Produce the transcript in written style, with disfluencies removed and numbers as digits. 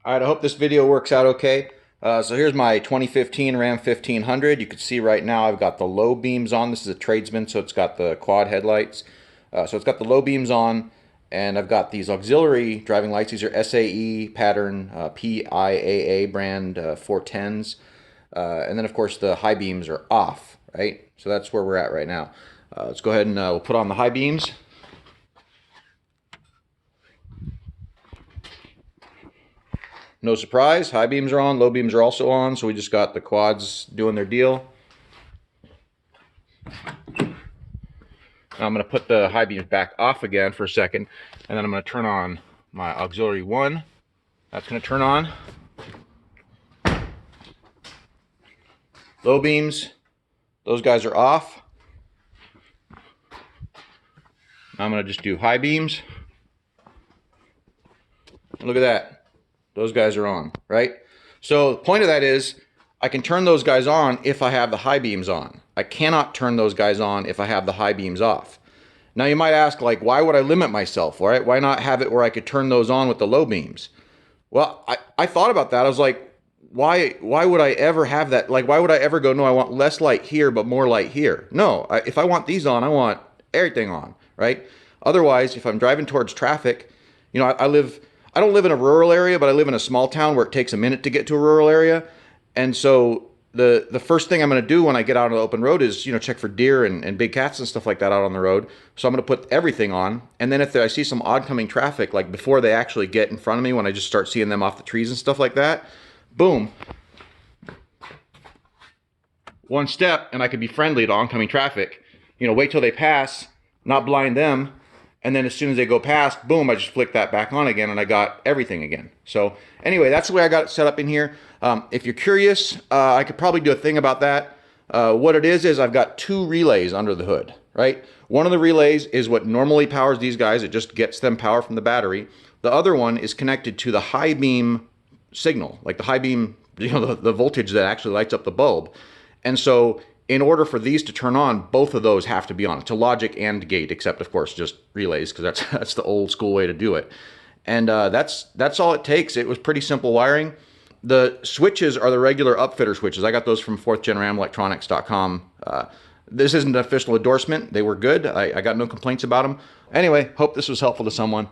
All right, I hope this video works out okay. So here's my 2015 Ram 1500. You can see right now I've got the low beams on. This is a Tradesman, so it's got the quad headlights. So it's got the low beams on, and I've got these auxiliary driving lights. These are SAE pattern, PIAA brand 410s. And then, of course, the high beams are off, right? So that's where we're at right now. Let's go ahead and we'll put on the high beams. No surprise, high beams are on, low beams are also on, so we just got the quads doing their deal. Now I'm going to put the high beams back off again for a second, and then I'm going to turn on my auxiliary 1. That's going to turn on. Low beams, those guys are off. Now I'm going to just do high beams. Look at that. Those guys are on, right? So the point of that is I can turn those guys on if I have the high beams on. I cannot turn those guys on if I have the high beams off. Now you might ask, like, why would I limit myself, right? Why not have it where I could turn those on with the low beams? Well, I thought about that. I was like, why would I ever have that? Like, why would I ever go, no, I want less light here, but more light here? No, if I want these on, I want everything on, right? Otherwise, if I'm driving towards traffic, you know, I don't live in a rural area, but I live in a small town where it takes a minute to get to a rural area. And so the first thing I'm going to do when I get out on the open road is, you know, check for deer and big cats and stuff like that out on the road. So I'm going to put everything on. And then if I see some oncoming traffic, like before they actually get in front of me, when I just start seeing them off the trees and stuff like that, boom. One step and I could be friendly to oncoming traffic. You know, wait till they pass, not blind them. And then as soon as they go past, boom, I just flick that back on again and I got everything again. So anyway, that's the way I got it set up in here. If you're curious, I could probably do a thing about that. What it is I've got 2 relays under the hood, right? One of the relays is what normally powers these guys. It just gets them power from the battery. The other one is connected to the high beam signal, like the high beam, you know, the voltage that actually lights up the bulb. And so in order for these to turn on, both of those have to be on. It's a logic and gate, except of course just relays, because that's the old school way to do it. And that's all it takes. It was pretty simple wiring. The switches are the regular upfitter switches. I got those from 4thGenRamElectronics.com. This isn't an official endorsement. They were good. I got no complaints about them. Anyway, hope this was helpful to someone.